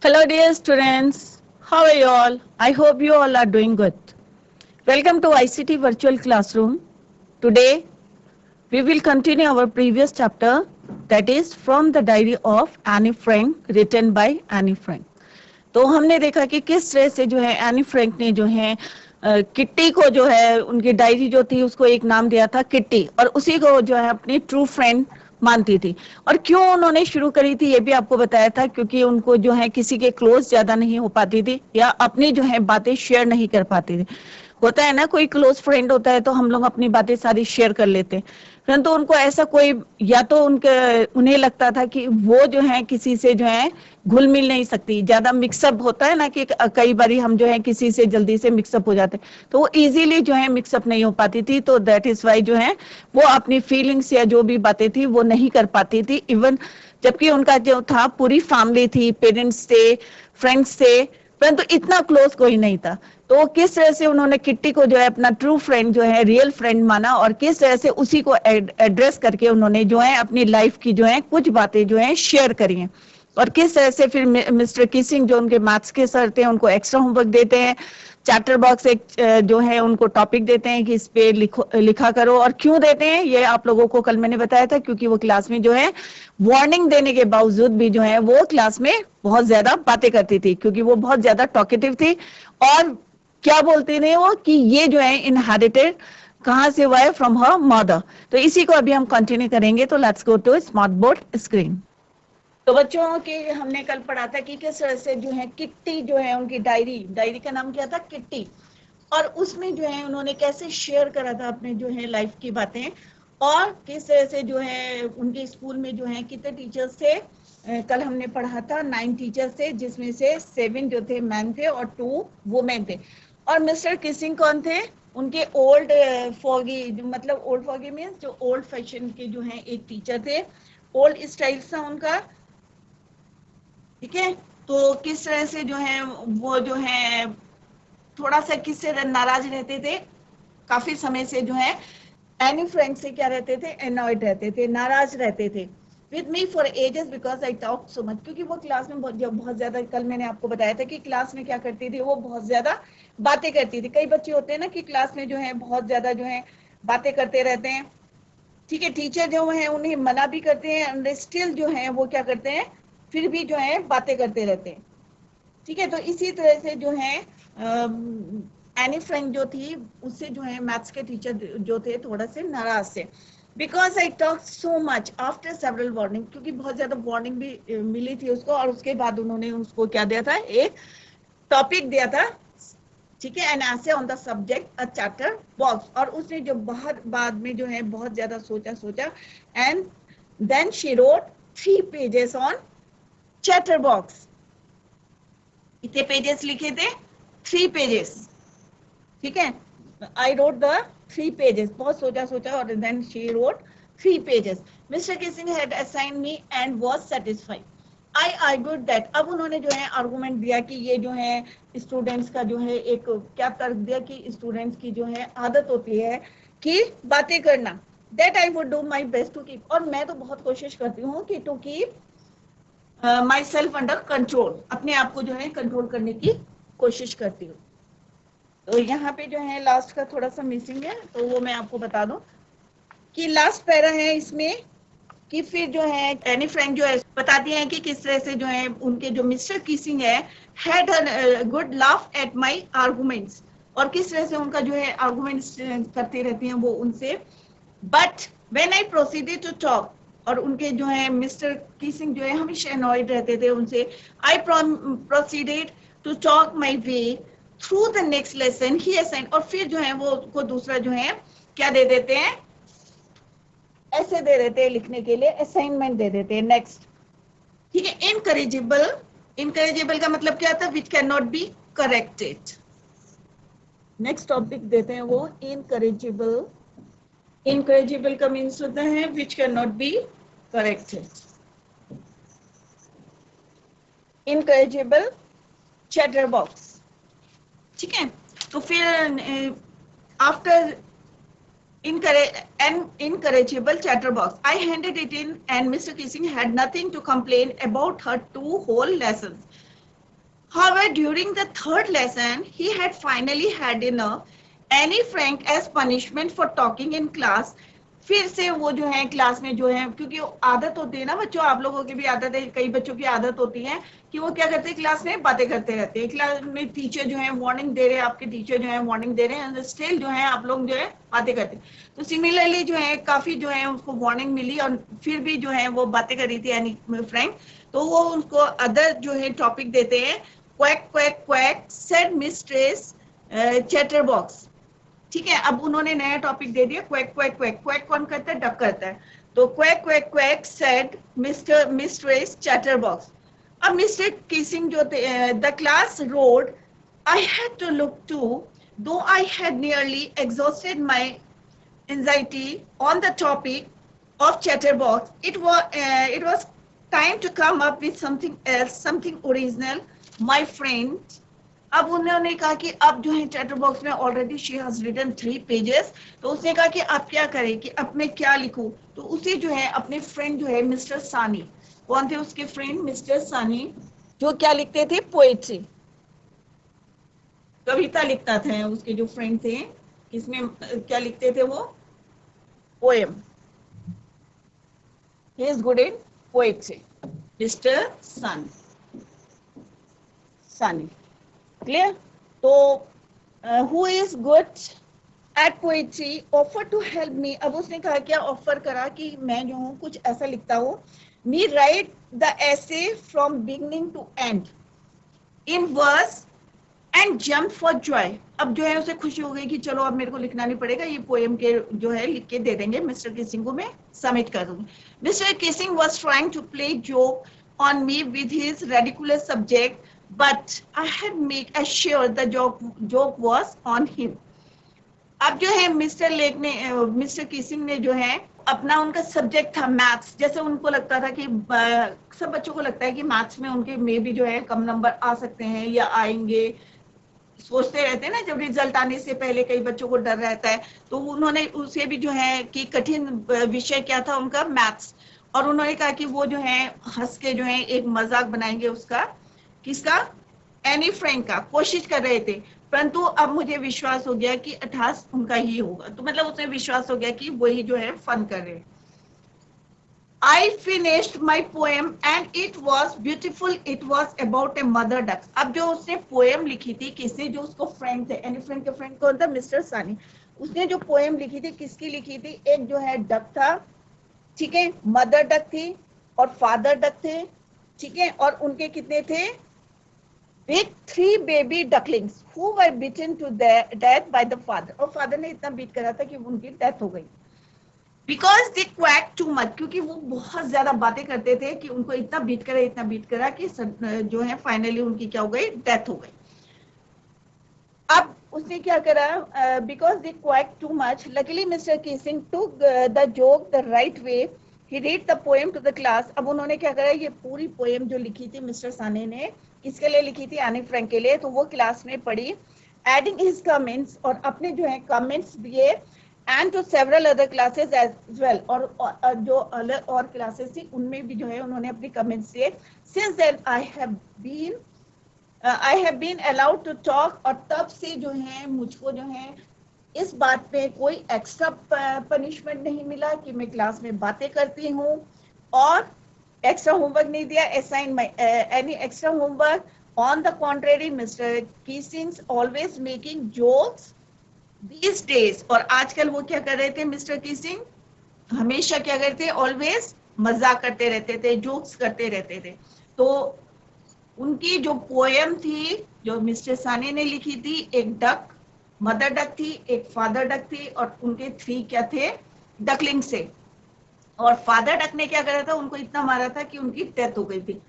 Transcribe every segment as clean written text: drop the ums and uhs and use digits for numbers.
Hello, dear students. How are you all? I hope you all are doing good. Welcome to ICT Virtual Classroom. Today, we will continue our previous chapter, that is from the diary of Anne Frank, written by Anne Frank. तो हमने देखा कि किस तरह से जो है Anne Frank ने जो है किट्टी को जो है उनकी डायरी जो थी उसको एक नाम दिया था किट्टी, और उसी को जो है अपनी ट्रू फ्रेंड मानती थी। और क्यों उन्होंने शुरू करी थी ये भी आपको बताया था, क्योंकि उनको जो है किसी के क्लोज ज्यादा नहीं हो पाती थी या अपनी जो है बातें शेयर नहीं कर पाती थी। होता है ना, कोई क्लोज फ्रेंड होता है तो हम लोग अपनी बातें सारी शेयर कर लेते हैं, परंतु उनको ऐसा कोई, या तो उनके उन्हें लगता था कि वो जो है किसी से जो है घुल मिल नहीं सकती, ज्यादा मिक्सअप होता है ना कि कई बारी हम जो है किसी से जल्दी से मिक्सअप हो जाते, तो वो इजीली जो है मिक्सअप नहीं हो पाती थी। तो दैट इज वाई जो है वो अपनी फीलिंग्स या जो भी बातें थी वो नहीं कर पाती थी। इवन जबकि उनका जो था पूरी फैमिली थी, पेरेंट्स थे, फ्रेंड्स थे, परंतु इतना क्लोज कोई नहीं था। तो किस तरह से उन्होंने किट्टी को जो है अपना ट्रू फ्रेंड जो है रियल फ्रेंड माना, और किस तरह से उसी को एड्रेस करके उन्होंने जो है अपनी लाइफ की जो है कुछ बातें जो है शेयर करी हैं। और किस तरह से फिर मिस्टर किसिंग जो उनके मैथ्स के सर थे उनको एक्स्ट्रा होमवर्क देते हैं, चैप्टर बॉक्स एक जो है उनको टॉपिक देते हैं कि इस पे लिखा करो। और क्यों देते हैं ये आप लोगों को कल मैंने बताया था, क्योंकि वो क्लास में जो है वार्निंग देने के बावजूद भी जो है वो क्लास में बहुत ज्यादा बातें करती थी, क्योंकि वो बहुत ज्यादा टॉकेटिव थी। और क्या बोलते थे वो कि ये जो है इनहेरिटेड कहाँ से हुआ है, फ्रॉम हर मदर। तो इसी को अभी हम कंटिन्यू करेंगे। तो let's go to smart board screen. तो बच्चों के हमने कल पढ़ा था कि किस तरह से जो है किट्टी जो है उनकी डायरी का नाम क्या था, किट्टी, और उसमें जो है उन्होंने कैसे शेयर करा था अपने जो है लाइफ की बातें, और किस तरह से जो है उनके स्कूल में जो है कितने टीचर्स थे। कल हमने पढ़ा था 9 टीचर्स थे, जिसमें से 7 जो थे मैन थे और 2 वुमेन थे। और मिस्टर किसिंग कौन थे, उनके ओल्ड फॉगी, मतलब ओल्ड फॉगी मीन्स जो ओल्ड फैशन के जो है एक टीचर थे, ओल्ड स्टाइल था उनका, ठीक है। तो किस तरह से जो है वो जो है थोड़ा सा किससे नाराज रहते थे, काफी समय से जो है एनी फ्रैंक से क्या रहते थे, एनॉयड रहते थे, नाराज रहते थे with me for ages because I talk so much. क्योंकि वो क्लास में बहुत ज्यादा, कल मैंने आपको बताया था कि क्लास में क्या करती थी, वो बहुत ज्यादा बातें करती थी। कई बच्चे होते हैं ना कि क्लास में जो है बहुत ज्यादा जो है बातें करते रहते हैं, ठीक है। टीचर जो है उन्हें मना भी करते हैं, एंड स्टिल जो है वो क्या करते हैं, फिर भी जो है बातें करते रहते हैं, ठीक है। तो इसी तरह से जो है एनी फ्रैंक जो थी उससे जो है मैथ्स के टीचर जो थे थोड़ा से नाराज थे, because I talk so much after several warning, क्योंकि बहुत ज्यादा वार्निंग भी मिली थी उसको, और उसके बाद उन्होंने उसको क्या दिया था, एक टॉपिक दिया था, ठीक है, एन ऐसे on the subject a chapter box. और उसने जो बहुत बाद में जो है बहुत ज्यादा सोचा and then she wrote 3 pages on chatter box. कितने पेजेस लिखे थे, 3 पेजेस, ठीक है। आई रोट द 3 पेजेस, बहुत सोचा और then she wrote 3 pages. Mr Keesing had assign me and was satisfied. I argued that, अब उन्होंने जो है आर्गुमेंट दिया कि ये जो है स्टूडेंट्स का जो है एक क्या तर्क दिया कि स्टूडेंट्स की जो है आदत होती है कि बातें करना, that I would do my best to keep, और मैं तो बहुत कोशिश करती हूँ कि to keep myself under control, अपने आप को जो है कंट्रोल करने की कोशिश करती हूँ। तो यहाँ पे जो है लास्ट का थोड़ा सा मिसिंग है, तो वो मैं आपको बता दूं कि लास्ट पैरा है इसमें, कि फिर जो है एनी फ्रैंक जो है बताती हैं कि किस तरह से जो है उनके जो मिस्टर किसिंग है had a good laugh at my arguments, और किस तरह से उनका जो है आर्गुमेंट्स करती रहती हैं वो उनसे। But when I proceeded to talk, और उनके जो है मिस्टर किसिंग जो है हमेशा अनॉयड रहते थे उनसे, I proceeded to talk my way through the next lesson he assign, और फिर जो है वो को दूसरा जो है क्या दे देते हैं, ऐसे दे देते हैं लिखने के लिए, असाइनमेंट दे देते हैं नेक्स्ट, ठीक है। इनकरेजिबल का मतलब क्या था, which can not be corrected. Next topic देते हैं वो इनकरेजिबल। इनकरेजिबल का मीन्स होता है which can not be corrected. Incorrigible chatter box, ठीक है। तो फिर after incorrigible chatterbox, I handed it in and Mr. Kissing had nothing to complain about her 2 whole lessons. However, during the third lesson, he had finally had enough. Annie Frank as punishment for talking in class. फिर से वो जो है class में जो है, क्योंकि आदत होती है ना बच्चों, आप लोगों की भी आदत है, कई बच्चों की आदत होती है कि वो क्या करते हैं, क्लास में बातें करते रहते हैं। क्लास में टीचर जो है वार्निंग दे रहे हैं, आपके टीचर जो है वार्निंग दे रहे हैं, स्टिल जो है आप लोग जो है बातें करते हैं। तो सिमिलरली जो है काफी जो है उसको वार्निंग मिली और फिर भी जो है वो बातें कर रही थी एनी फ्रैंक। तो वो उनको अदर जो है टॉपिक देते हैं। Quack quack quack said mistress chatterbox. ठीक है, अब उन्होंने नया टॉपिक दे दिया, क्वैक क्वैक क्वैक। क्वैक कौन करता है, डक करता है। तो quack quack quack said mistress chatterbox. अब मिस्टर किसिंग जो थे, the class roared I had to look to, though I had nearly exhausted my anxiety on the topic of chatterbox. It was time to come up with something else, something original, my friend. अब उन्होंने कहा कि अब जो है chatter box में already she has written 3 pages. तो उसने कहा कि अब क्या करें कि अब मैं क्या लिखूं। तो उसे जो है अपने फ्रेंड जो है मिस्टर सानी, कौन थे उसके फ्रेंड, मिस्टर सानी, जो क्या लिखते थे, पोएट्री, कविता लिखता था। उसके जो फ्रेंड थे, इसमें क्या लिखते थे वो, poem. He is good in poetry. Mr. Sunny. Clear? So, who is good at poetry offer to help me. अब उसने कहा क्या, ऑफर करा कि मैं जो हूँ कुछ ऐसा लिखता हूँ, me write the essay from beginning to end in verse and jump for joy. अब जो है उसे खुशी हो गई कि चलो अब मेरे को लिखना नहीं पड़ेगा, ये पोएम के जो है लिख के दे देंगे मिस्टर किसिंग को, मैं सबमिट कर दूंगी। Mr Keesing was trying to play joke on me with his ridiculous subject, but I had make assure the joke was on him. अब जो है मिस्टर किसिंग ने जो है अपना, उनका सब्जेक्ट था मैथ्स। जैसे उनको लगता था कि सब बच्चों को लगता है कि मैथ्स में उनके मे भी जो है कम नंबर आ सकते हैं या आएंगे, सोचते रहते हैं ना, जब रिजल्ट आने से पहले कई बच्चों को डर रहता है। तो उन्होंने उसे भी जो है कि कठिन विषय क्या था उनका, मैथ्स। और उन्होंने कहा कि वो जो है हंस के जो है एक मजाक बनाएंगे उसका, किसका, एनी फ्रैंक का, कोशिश कर रहे थे। परंतु अब मुझे विश्वास हो गया कि अठास उनका ही होगा। तो मतलब उसमें विश्वास हो गया कि वही जो है फन कर रहे हैं। I finished my poem and it was beautiful. It was about a mother duck. अब जो उसने पोएम लिखी थी, किसने, जो उसको फ्रेंड थे, एनी फ्रेंड के फ्रेंड कौन था, मिस्टर सानी। उसने जो पोएम लिखी थी, किसकी लिखी थी, एक जो है डक था, ठीक है, मदर डक थी और फादर डक थे, ठीक है, और उनके कितने थे, with 3 baby ducklings who were beaten to death by the father. और फादर ने इतना बीट करा था कि उनकी डेथ हो गई। Because they quack too much, क्योंकि वो बहुत ज्यादा बातें करते थे कि उनको इतना बीट करा कि जो है फाइनली उनकी क्या हो गई, डेथ हो गई। अब उसने क्या करा, because they quack too much, luckily Mr Keesing took the joke the right way, he read the poem to the class. अब उन्होंने क्या करा, ये पूरी पोएम जो लिखी थी मिस्टर साने ने, किसके लिए लिखी थी, एनी फ्रैंक के लिए, तो वो क्लास में पढ़ी, एडिंग हिज कमेंट्स, और अपने जो है कमेंट्स दिए, and to several other classes as well, और जो अलग और क्लासेस थी उनमें भी जो है उन्होंने अपने कमेंट्स दिए। since then I have been allowed to talk, और तब से जो है मुझको जो है इस बात पे कोई एक्स्ट्रा पनिशमेंट नहीं मिला कि मैं क्लास में बातें करती हूँ, और एक्स्ट्रा होमवर्क नहीं दिया, assign my any extra homework. On the contrary, Mr. Keesings always making jokes these days. और आजकल वो क्या कर रहे थे, मिस्टर किसिंग हमेशा क्या करते, ऑलवेज मजाक करते रहते थे, जोक्स करते रहते थे। तो उनकी जो पोएम थी जो मिस्टर सानी ने लिखी थी, एक डक, मदर डक थी, एक फादर डक थी, और उनके 3 क्या थे, डकलिंग से। और फादर डक ने क्या करा था, उनको इतना मारा था कि उनकी डेथ हो गई थी।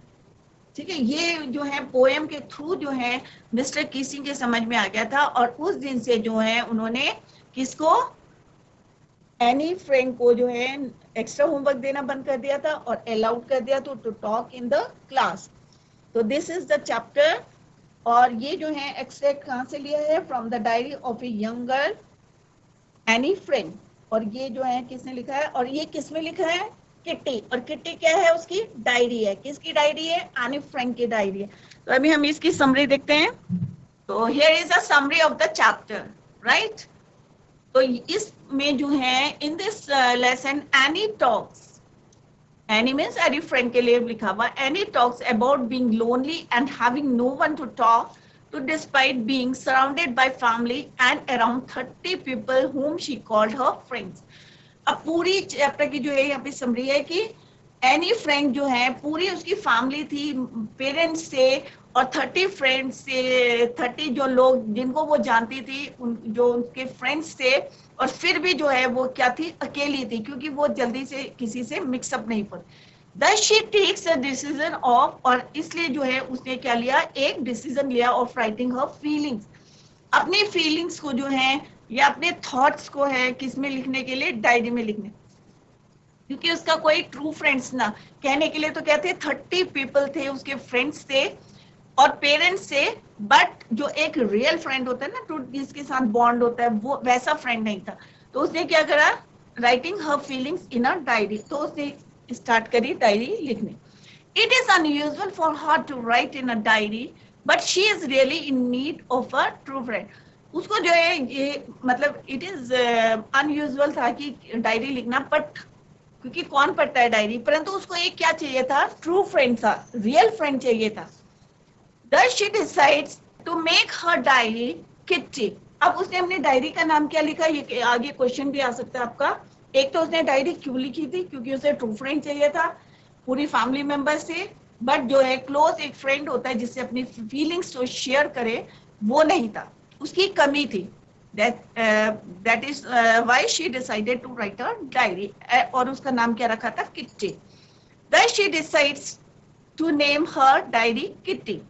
ठीक है, ये जो है पोएम के थ्रू जो है मिस्टर किसिंग के समझ में आ गया था, और उस दिन से जो है उन्होंने किसको, एनी फ्रैंक को जो है एक्स्ट्रा होमवर्क देना बंद कर दिया था और अलाउड कर दिया to talk in the class. तो दिस इज द चैप्टर, और ये जो है एक्सट्रैक्ट कहाँ से लिया है, from the diary of a young girl Anne Frank. और ये जो है किसने लिखा है, और ये किसमें लिखा है, किट्टी, और किट्टी क्या है, उसकी डायरी है। किसकी डायरी है, एनी फ्रैंक की डायरी है। तो अभी हम इसकी समरी देखते हैं। तो here is a summary of the chapter, right. तो इसमें जो है, in this lesson Anne talks, Anne means any friend के लिए लिखा हुआ, Anne talks about being lonely and having no one to talk to despite being surrounded by family and around 30 people whom she called her friends. अब पूरी chapter की जो है यहाँ पे समरी है कि एनी फ्रेंड जो है, पूरी उसकी फैमिली थी, पेरेंट्स से और 30 फ्रेंड्स से, 30 जो लोग जिनको वो जानती थी, जो उनके फ्रेंड्स थे, और फिर भी जो है वो क्या थी, अकेली थी, क्योंकि वो जल्दी से किसी से मिक्सअप नहीं पड़ी। Thus she takes a decision of, और इसलिए जो है उसने क्या लिया, एक डिसीजन लिया ऑफ राइटिंग हर फीलिंग्स, अपनी फीलिंग्स को जो है या अपने थॉट्स को है किस में लिखने के लिए, डायरी में लिखने, क्योंकि उसका कोई ट्रू फ्रेंड्स ना, कहने के लिए तो क्या थे, 30 पीपल थे उसके फ्रेंड्स थे और पेरेंट्स थे, बट जो एक रियल फ्रेंड होता है ना, टू जिसके साथ बॉन्ड होता है, वो वैसा फ्रेंड नहीं था। तो उसने क्या करा, writing her feelings in a diary, तो उसने स्टार्ट करी डायरी लिखने। It is unusual for her to write in a diary, but she is really in need of a true friend. उसको जो है ये मतलब इट इज अनयूजुअल था कि डायरी लिखना, बट क्योंकि कौन पढ़ता है डायरी, परंतु उसको एक क्या चाहिए था, ट्रू फ्रेंड था, रियल फ्रेंड चाहिए था। Thus she decides to make her diary Kitty. अब उसने अपनी डायरी का नाम क्या लिखा, ये आगे क्वेश्चन भी आ सकता है आपका। एक तो उसने डायरी क्यों लिखी थी, क्योंकि उसे ट्रू फ्रेंड चाहिए था, पूरी फैमिली मेंबर से, बट जो है क्लोज एक फ्रेंड होता है जिससे अपनी फीलिंग्स तो शेयर करे, वो नहीं था, उसकी कमी थी। that is why she decided to write a diary, और उसका नाम क्या रखा था, kitty. Thus she decides to name her diary Kitty.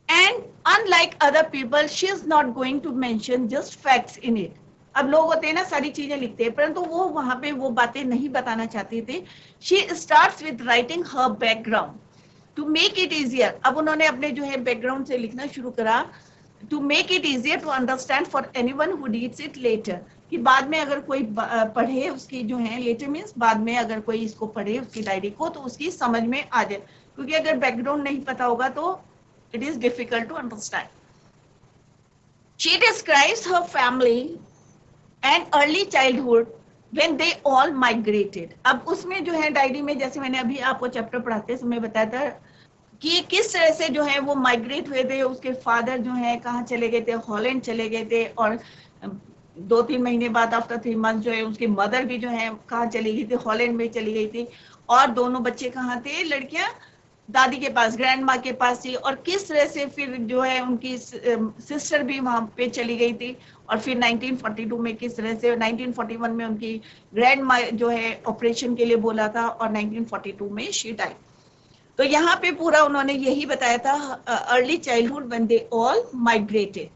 And unlike other people, she is not going to mention just facts in it. अब लोग होते हैं ना, सारी चीजें लिखते हैं, परंतु वो वहां पे वो बातें नहीं बताना चाहती थी। She starts with writing her background to make it easier. अब उन्होंने अपने जो है बैकग्राउंड से लिखना शुरू करा, to make it easier to understand for anyone who reads it later. कि बाद में अगर कोई पढ़े उसकी जो है, later means बाद में अगर कोई इसको पढ़े उसकी डायरी को, तो उसकी समझ में आ जाए, क्योंकि अगर बैकग्राउंड नहीं पता होगा तो it is difficult to understand. She describes her family and early childhood when they all migrated. अब उसमें जो है डायरी में, जैसे मैंने अभी आपको चैप्टर पढ़ाते समय बताया था कि किस तरह से जो है वो माइग्रेट हुए थे, उसके फादर जो है कहाँ चले गए थे, हॉलैंड चले गए थे, और 2-3 महीने बाद आफ्टर 3 मंथ जो है उसकी मदर भी जो है कहाँ चली गई थी, हॉलैंड में चली गई थी, और दोनों बच्चे कहाँ थे, लड़कियां दादी के पास, ग्रैंड माँ के पास थी, और किस तरह से फिर जो है उनकी सिस्टर भी वहां पे चली गई थी, और फिर 1942 में किस तरह से, 1941 में उनकी ग्रैंड माँ जो है ऑपरेशन के लिए बोला था, और 1942 में शी डाइड। तो यहाँ पे पूरा उन्होंने यही बताया था, early childhood when they all migrated.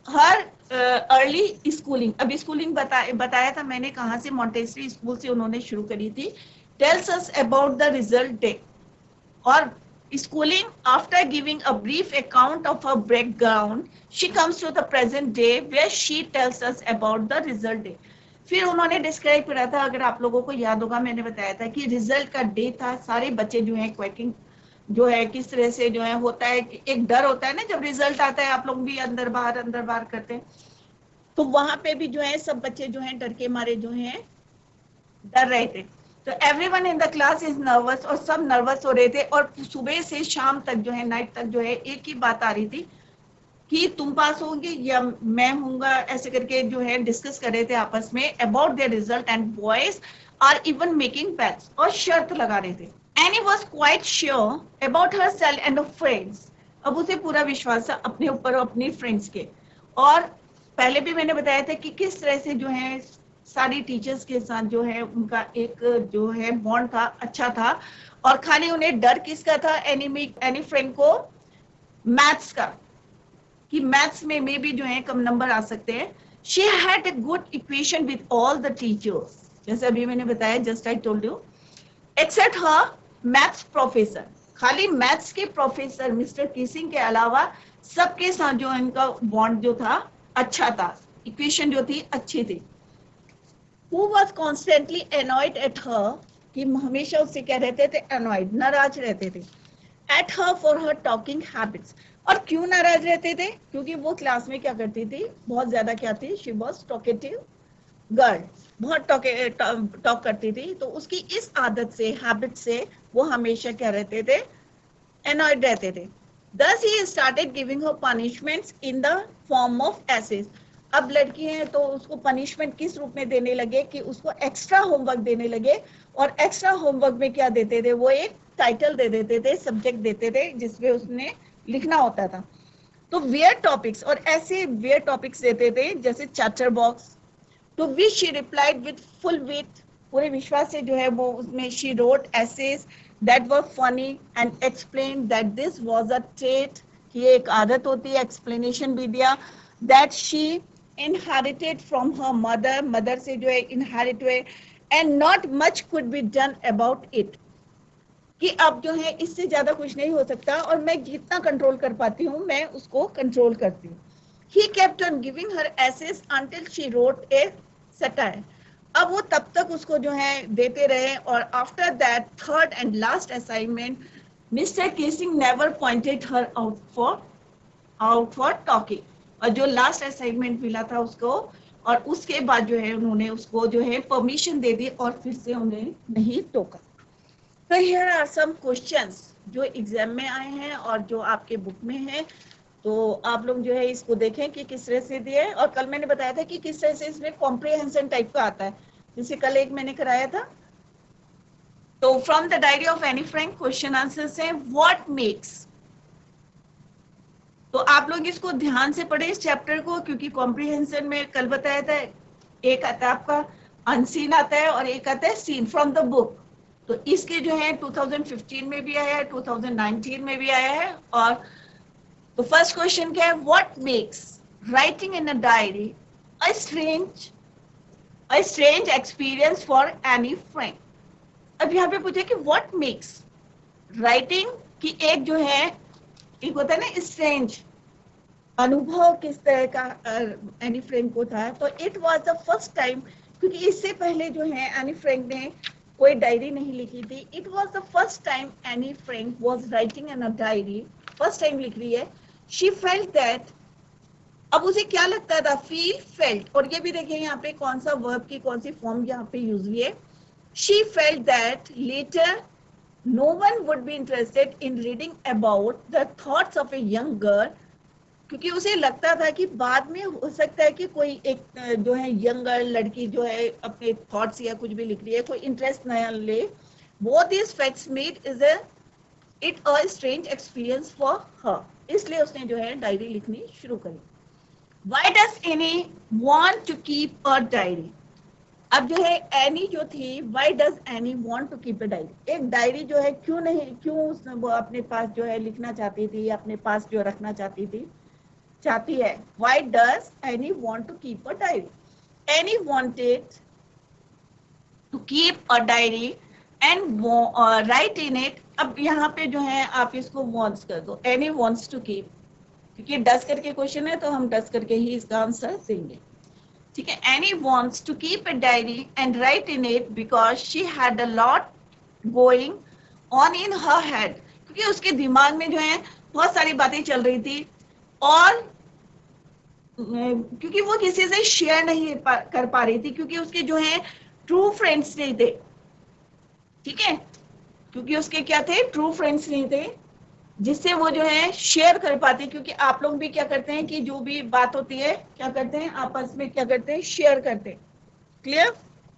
Her early schooling, अब स्कूलिंग बताया था मैंने कहाँ से, मॉन्टेसरी स्कूल से उन्होंने शुरू करी थी। Tells us about the result day, और schooling, after giving a brief account of her background, she comes to the present day where she tells us about the result day. फिर उन्होंने describe करा था, अगर आप लोगों को याद होगा मैंने बताया था कि रिजल्ट का डे था, सारे बच्चे जो है क्वैकिंग जो है किस तरह से जो है होता है, एक डर होता है ना जब रिजल्ट आता है, आप लोग भी अंदर बाहर करते हैं, तो वहां पे भी जो है सब बच्चे जो है डर के मारे जो है डर रहे थे। तो everyone in the class is nervous, और सब नर्वस हो रहे थे, और सुबह से शाम तक जो है, नाइट तक जो है एक ही बात आ रही थी कि तुम पास होंगे या मैं होऊंगा, ऐसे करके जो है डिस्कस कर रहे थे आपस में about their result, and boys are even making bets, और शर्त लगा रहे थे। Anne was quite sure about herself and her friends, अब उसे पूरा विश्वास था अपने ऊपर और अपनी फ्रेंड्स के। और पहले भी मैंने बताया था कि किस तरह से जो है सारी टीचर्स के साथ जो है उनका एक जो है बॉन्ड था, अच्छा था, और खाली उन्हें डर किसका था, एनी फ्रेंड को, मैथ्स का, कि मैथ्स में भी जो है कम नंबर आ सकते हैं। She had a good equation with all the teachers, जैसे अभी मैंने बताया, just I told you, except her maths professor, खाली मैथ्स के प्रोफेसर मिस्टर किसिंग के अलावा सबके साथ जो इनका बॉन्ड जो था अच्छा था, इक्वेशन जो थी अच्छी थी। who was constantly annoyed at her, कि हमेशा उससे क्या रहते थे, annoyed, नाराज रहते थे, at her for her talking habits. और क्यों नाराज रहते थे? क्योंकि वो क्लास में क्या करती थी, बहुत ज्यादा क्या थी, she was talkative गर्ल, बहुत टॉक करती थी, तो उसकी इस आदत से, हैबिट से वो हमेशा क्या रहते थे, annoyed रहते थे. Thus he started giving her punishments in the form of essays. अब लड़की है तो उसको पनिशमेंट किस रूप में देने लगे कि उसको एक्स्ट्रा होमवर्क देने लगे, और एक्स्ट्रा होमवर्क में क्या देते थे, वो एक टाइटल दे देते थे, सब्जेक्ट देते थे जिसमें उसने लिखना होता था. तो वेयर टॉपिक्स, और ऐसे वेयर टॉपिक्स देते थे जैसे chatter box, to which she replied with full wit, पूरे विश्वास से जो है वो उसमें she wrote essays that were funny and explained that this was a trait, कि ये एक आदत होती है, explanation भी दिया, that she inherited from her mother, mother से जो है inherit हुए, and not much could be done about it, कि अब जो है इससे ज्यादा कुछ नहीं हो सकता, और मैं जितना कंट्रोल कर पाती हूँ मैं उसको कंट्रोल करती हूँ. He kept on giving her essays until she wrote a satire. अब वो तब तक उसको जो है देते रहे, और after that third and last assignment mister casing never pointed her out for talking. और जो लास्ट असाइनमेंट मिला था उसको, और उसके बाद जो है उन्होंने उसको जो है परमिशन दे दी और फिर से उन्हें नहीं टोका. तो हियर आर सम क्वेश्चंस जो एग्जाम में आए हैं और जो आपके बुक में है, तो आप लोग जो है इसको देखें कि किस तरह से दिए. और कल मैंने बताया था कि किस तरह से इसमें कॉम्प्रिहेंशन टाइप का आता है, जैसे कल एक मैंने कराया था. तो from the diary of Anne Frank question answer से व्हाट मेक्स, तो आप लोग इसको ध्यान से पढ़े इस चैप्टर को, क्योंकि कॉम्प्रिहेंशन में कल बताया था एक आता है आपका अनसीन आता है और एक आता है सीन फ्रॉम द बुक. तो इसके जो है 2015 में भी आया है, 2019 में भी आया है. और तो फर्स्ट क्वेश्चन क्या है, what makes writing in a diary a strange experience for Anne Frank. अब यहाँ पे पूछे कि व्हाट मेक्स राइटिंग की एक जो है, एक होता है ना स्ट्रेंज अनुभव, किस तरह का एनी फ्रैंक को था. तो it was the first time, क्योंकि इससे पहले जो है एनी फ्रैंक ने कोई डायरी नहीं लिखी थी. It was the first time Anne Frank was writing in a diary, first time लिख रही है. शी फेल्ट दैट, अब उसे क्या लगता था, फील, फेल्ट, और ये भी देखिए यहाँ पे कौन सा वर्ब की कौन सी फॉर्म यहाँ पे यूज हुई है. She felt that later no one would be interested in reading about the thoughts of a young girl, क्योंकि उसे लगता था कि बाद में हो सकता है कि कोई एक जो है यंग गर्ल लड़की जो है अपने थॉट्स या कुछ भी लिख रही है, कोई इंटरेस्ट नया ले. Both this facts made it a strange experience for her, इसलिए उसने जो है डायरी लिखनी शुरू करी. Why does Annie want to keep a diary? अब जो है एनी जो थी, why does Annie want to keep a diary? एक डायरी जो है क्यों नहीं, क्यों वो अपने पास जो है लिखना चाहती थी, अपने पास जो रखना चाहती है. Why does Annie want to keep a diary? Annie wanted to keep a diary and write in it. अब यहाँ पे जो है आप इसको wants कर दो, Annie wants to keep, क्योंकि डस करके क्वेश्चन है तो हम डस करके ही इसका आंसर देंगे. ठीक है, Anne wants to keep a diary and write in it because she had a lot going on in her head, क्योंकि उसके दिमाग में जो है बहुत सारी बातें चल रही थी, और क्योंकि वो किसी से शेयर नहीं कर पा रही थी, क्योंकि उसके जो है ट्रू फ्रेंड्स नहीं थे. ठीक है, क्योंकि उसके क्या थे, ट्रू फ्रेंड्स नहीं थे जिससे वो जो है शेयर कर पाते. क्योंकि आप लोग भी क्या करते हैं कि जो भी बात होती है क्या करते हैं, आपस में क्या करते हैं, शेयर करते हैं. क्लियर.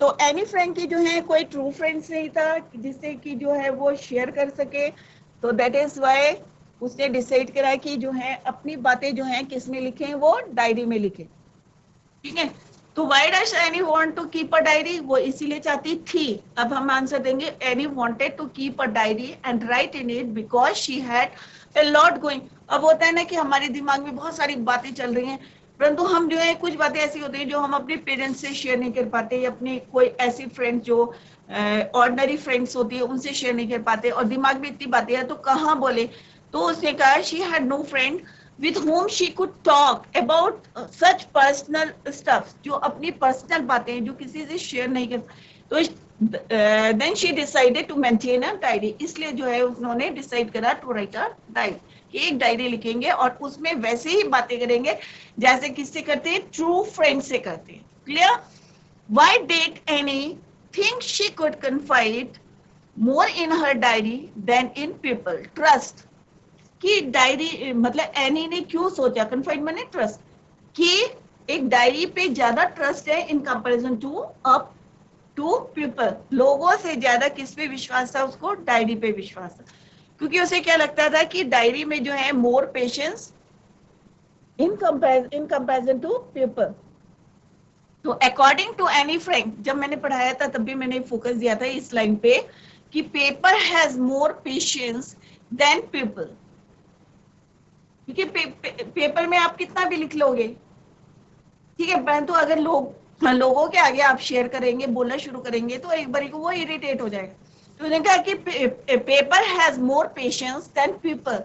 तो एनी फ्रैंक की जो है कोई ट्रू फ्रेंड्स नहीं था जिससे कि जो है वो शेयर कर सके. तो दैट इज व्हाई उसने डिसाइड करा कि जो है अपनी बातें जो है किस में लिखें, वो डायरी में लिखें. ठीक है, तो why does Annie want to keep a diary, वो इसीलिए चाहती थी. अब हम आंसर देंगे, Annie wanted to keep a diary and write in it because she had a lot going. अब होता है ना कि हमारे दिमाग में बहुत सारी बातें चल रही हैं, परंतु हम जो है कुछ बातें ऐसी होती हैं जो हम अपने पेरेंट्स से शेयर नहीं कर पाते, अपने कोई ऐसी फ्रेंड्स जो ऑर्डिनरी फ्रेंड्स होती है उनसे शेयर नहीं कर पाते, और दिमाग में इतनी बातें हैं तो कहाँ बोले. तो उसने कहा she had no friend with whom she could talk about such personal stuff, जो अपनी पर्सनल बातें हैं जो किसी से शेयर नहीं कर, तो then she decided to maintain a diary, इसलिए जो है उन्होंने डिसाइड करा टू राइट अ डायरी, कि एक डायरी लिखेंगे और उसमें वैसे ही बातें करेंगे जैसे किससे करते हैं, ट्रू फ्रेंड से करते हैं. Clear? Why did Annie think she could confide more in her diary than in people? Trust. कि डायरी मतलब एनी ने क्यों सोचा, कन्फाइड माने ट्रस्ट, कि एक डायरी पे ज्यादा ट्रस्ट है इन कंपैरिजन टू पीपल. लोगों से ज्यादा किस पे विश्वास था उसको, डायरी पे विश्वास था, क्योंकि उसे क्या लगता था कि डायरी में जो है more patience in comparison to people. तो अकॉर्डिंग टू एनी फ्रैंक, जब मैंने पढ़ाया था तब भी मैंने फोकस दिया था इस लाइन पे कि paper has more patience than people, क्योंकि पेपर में आप कितना भी लिख लोगे, ठीक है, परंतु अगर लोगों के आगे आप शेयर करेंगे, बोलना शुरू करेंगे तो एक बारी को वो इरिटेट हो जाएगा. तो उन्होंने कहा कि paper has more patience than people.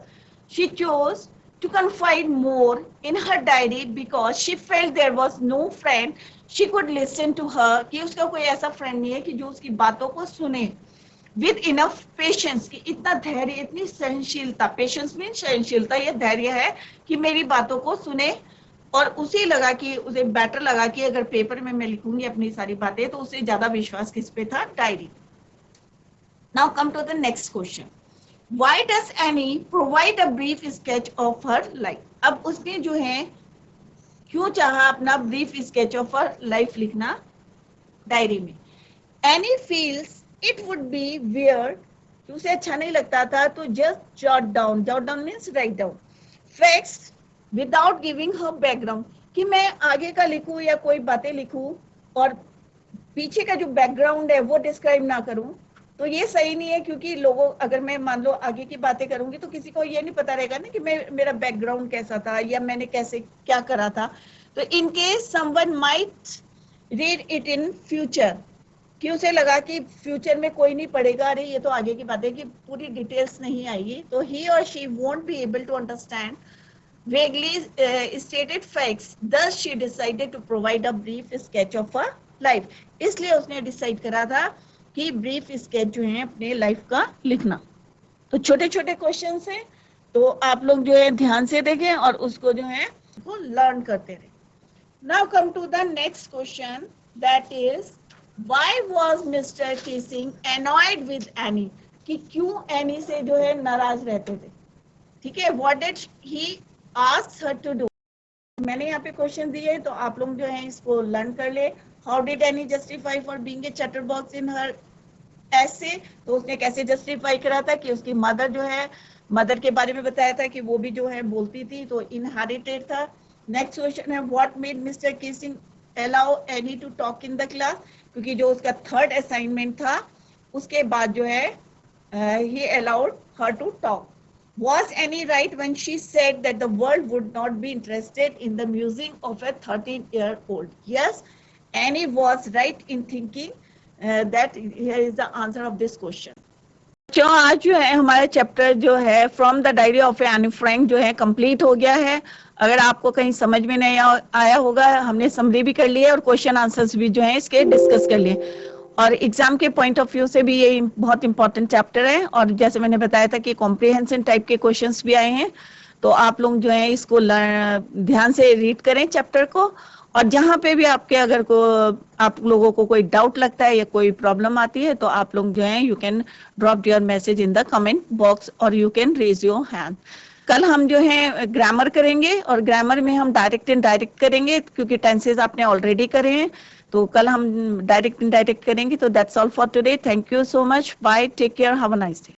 She chose to confide more in her diary because she felt there was no friend she could listen to her, कि उसका कोई ऐसा फ्रेंड नहीं है कि जो उसकी बातों को सुने, with enough patience, कि इतना धैर्य, इतनी सहनशीलता, पेशेंस मीन सहनशीलता, ये धैर्य है कि मेरी बातों को सुने. और उसे लगा कि उसे बेटर लगा कि अगर पेपर में मैं लिखूंगी अपनी सारी बातें तो उसे ज्यादा विश्वास किस पे था, diary. Now come to the next question. Why does Annie provide a brief sketch of her life? अब उसने जो है क्यों चाहा अपना brief sketch of her life लिखना डायरी में. Annie feels it would be weird, उसे अच्छा नहीं लगता था तो just jot down means write down facts without giving her background, कि मैं आगे का लिखूं या कोई बातें लिखूं और पीछे का जो बैकग्राउंड है वो डिस्क्राइब ना करूं, तो ये सही नहीं है. क्योंकि लोगों, अगर मैं मान लो आगे की बातें करूंगी तो किसी को ये नहीं पता रहेगा ना कि मेरा बैकग्राउंड कैसा था या मैंने कैसे क्या करा था. तो in case someone might read it in future, कि उसे लगा कि फ्यूचर में कोई नहीं पढ़ेगा, अरे ये तो आगे की बातें कि पूरी डिटेल्स नहीं आएगी, तो ही और she won't be able to understand vaguely stated facts. Thus she decided to provide a brief sketch of her life. इसलिए उसने डिसाइड करा था कि ब्रीफ स्केच जो है अपने लाइफ का लिखना. तो छोटे छोटे क्वेश्चंस हैं, तो आप लोग जो है ध्यान से देखें और उसको जो है वो लर्न करते रहे. Now come to the next question, that is why was mister Keesing annoyed with Annie, कि क्यों एनी से जो है नाराज रहते थे. ठीक है, what did he ask her to do. मैंने यहाँ पे क्वेश्चन दिए हैं तो आप लोग जो है इसको लर्न कर ले. How did Annie justify for being a chatterbox in her essay, तो उसने कैसे जस्टिफाई करा था कि उसकी मदर जो है, मदर के बारे में बताया था कि वो भी जो है बोलती थी तो इनहेरिटेड था. नेक्स्ट क्वेश्चन है what made mister Keesing allow Annie to talk in the class, क्योंकि जो उसका थर्ड असाइनमेंट था उसके बाद जो है he allowed her to talk. Was Annie right when she said that the world would not be interested in the musing of a 13-year-old? Yes, Annie was right in thinking that here is the answer of this question. बच्चों, आज जो है हमारा chapter जो है from the diary of Anne Frank जो है complete हो गया है. अगर आपको कहीं समझ में नहीं आया होगा, हमने समरी भी कर लिया और क्वेश्चन आंसर्स भी जो है इसके डिस्कस कर लिए, और एग्जाम के पॉइंट ऑफ व्यू से भी ये बहुत इंपॉर्टेंट चैप्टर है. और जैसे मैंने बताया था कि कॉम्प्रिहेंशन टाइप के क्वेश्चंस भी आए हैं, तो आप लोग जो है इसको ध्यान से रीड करें चैप्टर को. और जहाँ पे भी आपके अगर आप लोगों को कोई डाउट लगता है या कोई प्रॉब्लम आती है तो आप लोग जो है you can drop your message in the comment box और you can raise your hand. कल हम जो है ग्रामर करेंगे और ग्रामर में हम डायरेक्ट इनडायरेक्ट करेंगे, क्योंकि टेंसेस आपने ऑलरेडी करे हैं, तो कल हम डायरेक्ट इनडायरेक्ट करेंगे. तो that's all for today. Thank you so much. Bye. Take care. Have a nice day.